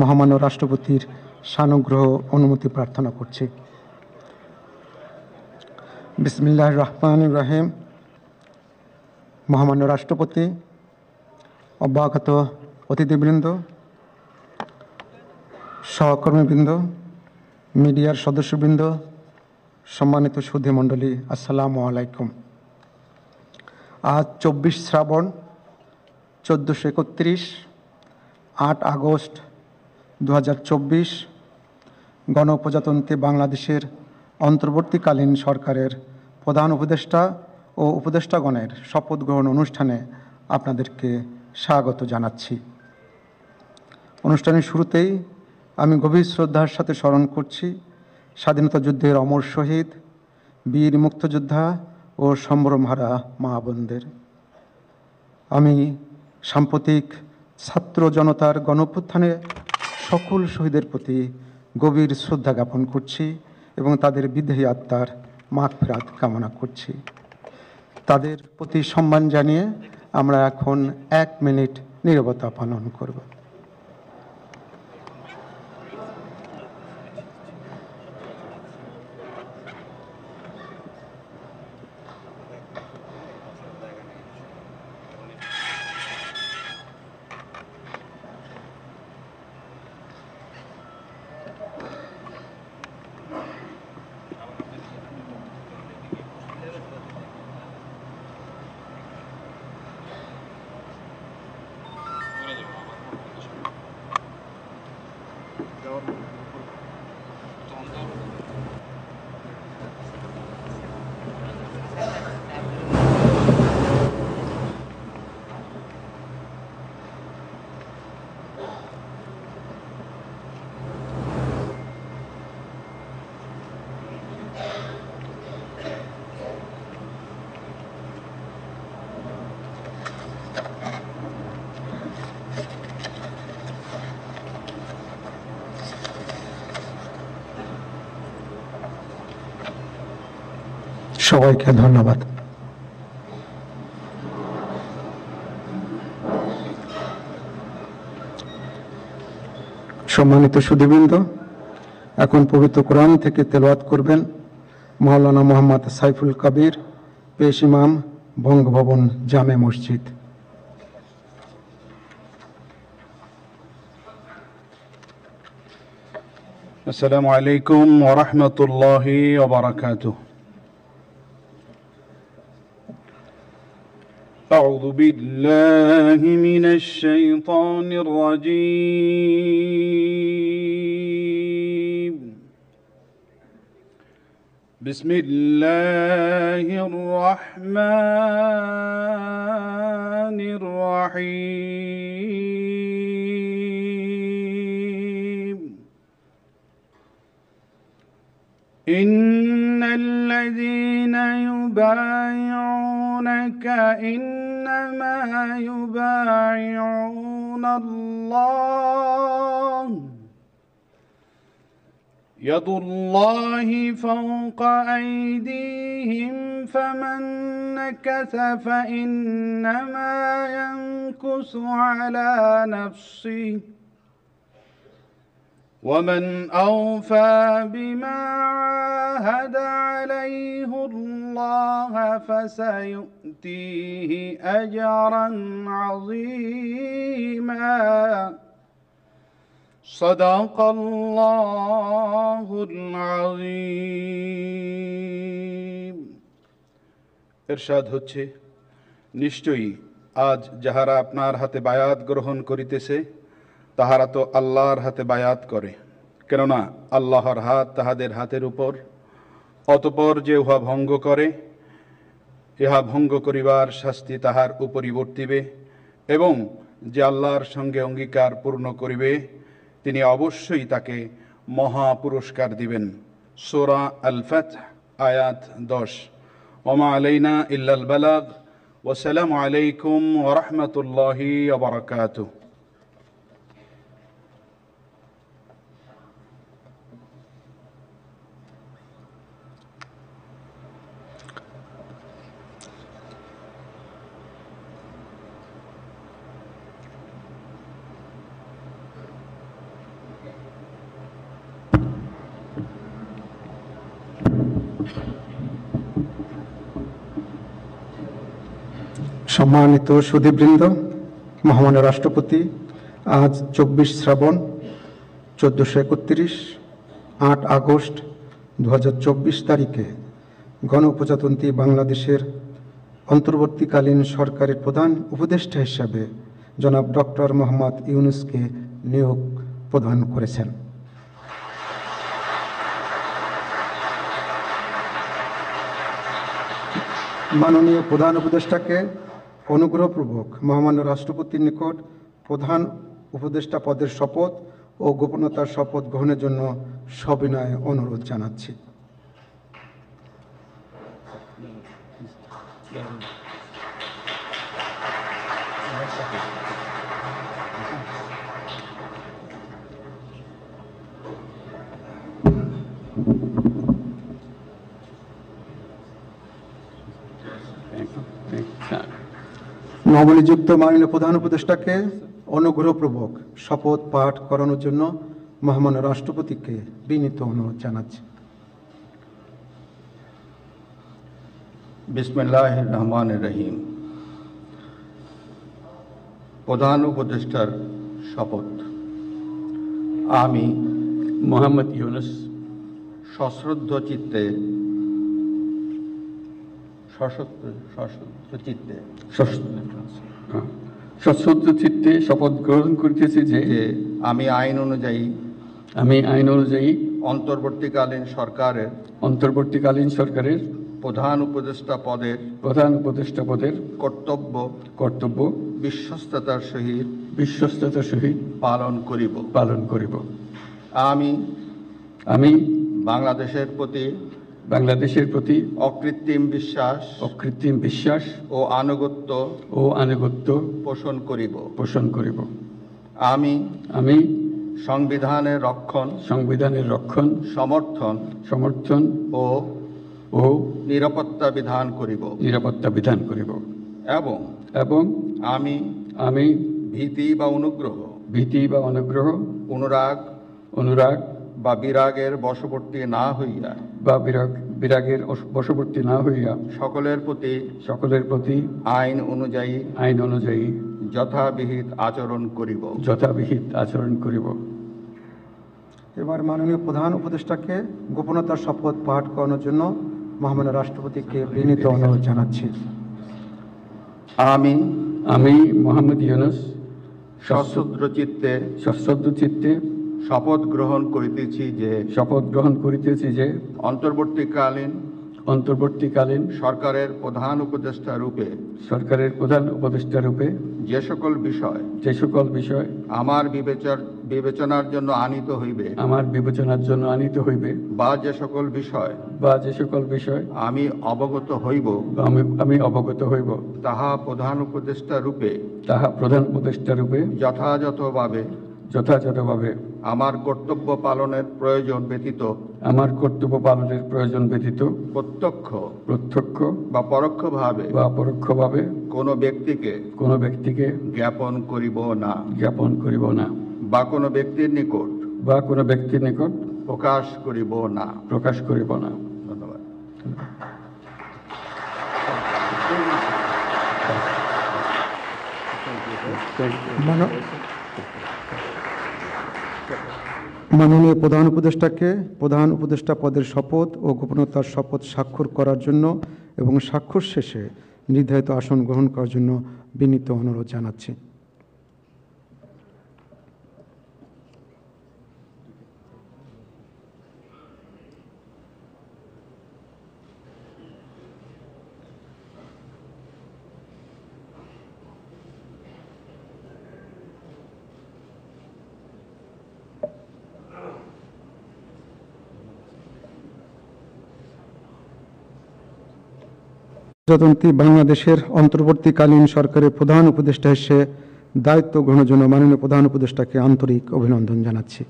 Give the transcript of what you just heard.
মহামান্য রাষ্ট্রপতির সানুগ্রহ অনুমতি প্রার্থনা করছি। বিসমিল্লাহির রহমানির রহিম। মহামান্য রাষ্ট্রপতি, অব্যাহত অতিথিবৃন্দ, সহকর্মীবৃন্দ, মিডিয়ার সদস্যবৃন্দ, সম্মানিত সুধী মণ্ডলী, আসসালামু আলাইকুম। আজ 24 শ্রাবণ 1431, 8 আগস্ট 2024 গণপ্রজাতন্ত্রী বাংলাদেশের অন্তর্বর্তীকালীন সরকারের প্রধান উপদেষ্টা ও উপদেষ্টাগণের শপথ গ্রহণ অনুষ্ঠানে আপনাদেরকে স্বাগত জানাচ্ছি। অনুষ্ঠানের শুরুতেই আমি গভীর শ্রদ্ধার সাথে স্মরণ করছি স্বাধীনতা যুদ্ধের অমর শহীদ, বীর মুক্তিযোদ্ধা ও সম্ভ্রমহারা মা বোনদের। আমি সাম্প্রতিক ছাত্র জনতার গণঅভ্যুত্থানে সকল শহীদের প্রতি গভীর শ্রদ্ধা জ্ঞাপন করছি এবং তাদের বিদেহী আত্মার মাগফিরাত কামনা করছি। তাদের প্রতি সম্মান জানিয়ে আমরা এখন 1 মিনিট নীরবতা পালন করব। সবাইকে ধন্যবাদ। সম্মানিত সুধীবৃন্দ, এখন পবিত্র কোরআন থেকে তেলাওয়াত করবেন মাওলানা মোহাম্মদ সাইফুল কবির, পেশ ইমাম, বঙ্গভবন জামে মসজিদ। আসসালামু আলাইকুম ওয়া রাহমাতুল্লাহি ওয়া বারাকাতুহু। أعوذ بالله من الشيطان الرجيم. بسم الله الرحمن الرحيم. إن الذين يبايعونك إنما يبايعون الله يد الله فوق أيديهم فمن نكث فإنما ينكث على نفسه ومن أوفى بما عاهد عليه الله فسيؤتيه أجرا عظيما. صدق الله العظيم. ইরশাদ হচ্ছে, নিশ্চয়ই আজ যাহারা আপনার হাতে বায়াত গ্রহণ করিতেছে তাহারা তো আল্লাহর হাতে বায়াত করে, কেননা আল্লাহর হাত তাহাদের হাতের উপর। অতঃপর যে উহা ভঙ্গ করে, ইহা ভঙ্গ করিবার শাস্তি তাহার উপরই বর্তিবে, এবং যে আল্লাহর সঙ্গে অঙ্গীকার পূর্ণ করিবে তিনি অবশ্যই তাকে মহা পুরস্কার দিবেন। সূরা আল ফাতহ আয়াত 10। ওমা আলাইনা ইল্লাল বালাগ। ওয়াসসালামু আলাইকুম ওয়া রাহমাতুল্লাহি ওয়া বারাকাতুহু। সম্মানিত সুধীবৃন্দ, মহামান্য রাষ্ট্রপতি আজ 24 শ্রাবণ 1431 8 আগস্ট 2024 তারিখে গণপ্রজাতন্ত্রী বাংলাদেশের অন্তর্বর্তীকালীন সরকারের প্রধান উপদেষ্টা হিসাবে জনাব ডক্টর মোহাম্মদ ইউনূসকে নিয়োগ প্রদান করেছেন। মাননীয় প্রধান উপদেষ্টাকে অনুগ্রহপূর্বক মহামান্য রাষ্ট্রপতির নিকট প্রধান উপদেষ্টা পদের শপথ ও গোপনীয়তার শপথ গ্রহণের জন্য সবিনয় অনুরোধ জানাচ্ছি। নবনিযুক্ত মাননীয় প্রধান উপদেষ্টাকে অনুগ্রহপূর্বক শপথ পাঠ করানোর জন্য মহামান্য রাষ্ট্রপতিকে বিনীত অনুরোধ জানাচ্ছি। বিসমিল্লাহির রহমানির রহিম। প্রধান উপদেষ্টার শপথ। আমি মোহাম্মদ ইউনূস সশ্রদ্ধ চিত্তে সশ্রদ্ধ চিত্তে শপথ গ্রহণ করিতেছি যে আমি আইন অনুযায়ী অন্তর্বর্তীকালীন সরকারের প্রধান উপদেষ্টা পদের কর্তব্য বিশ্বস্ততার সহিত পালন করিব। আমি বাংলাদেশের প্রতি অকৃত্রিম বিশ্বাস ও আনুগত্য পোষণ করিব। আমি সংবিধানের রক্ষণ সমর্থন ও নিরাপত্তা বিধান করিব এবং আমি ভীতি বা অনুগ্রহ অনুরাগ বা বিরাগের বশবর্তী না হইয়া সকলের প্রতি আইন অনুযায়ী যথাবিহিত আচরণ করিব। এবার মাননীয় প্রধান উপদেষ্টাকে গোপনীয়তার শপথ পাঠ করানোর জন্য মহামান্য রাষ্ট্রপতিকে বিনীত অনুরোধ জানাচ্ছি। আমি মোহাম্মদ ইউনূস সশ্রদ্ধ চিত্তে শপথ গ্রহণ করিতেছি যে অন্তর্বর্তীকালীন সরকারের প্রধান উপদেষ্টা রূপে যে সকল বিষয় আমার বিবেচনার জন্য আনিত হইবে বা যে সকল বিষয় আমি অবগত হইব তাহা প্রধান উপদেষ্টা রূপে যথাযথভাবে আমার কর্তব্য পালনের প্রয়োজন ব্যতীত প্রত্যক্ষ বা পরোক্ষভাবে কোনো ব্যক্তিকে জ্ঞাপন করিব না বা কোনো ব্যক্তির নিকট প্রকাশ করিব না। ধন্যবাদ। মাননীয় প্রধান উপদেষ্টাকে প্রধান উপদেষ্টা পদের শপথ ও গোপনীয়তার শপথ স্বাক্ষর করার জন্য এবং স্বাক্ষর শেষে নির্ধারিত আসন গ্রহণ করার জন্য বিনীত অনুরোধ জানাচ্ছি। প্রজাতন্ত্রী বাংলাদেশের অন্তর্বর্তীকালীন সরকারের প্রধান উপদেষ্টা হিসেবে দায়িত্ব গ্রহণের জন্য মাননীয় প্রধান উপদেষ্টাকে আন্তরিক অভিনন্দন জানাচ্ছি।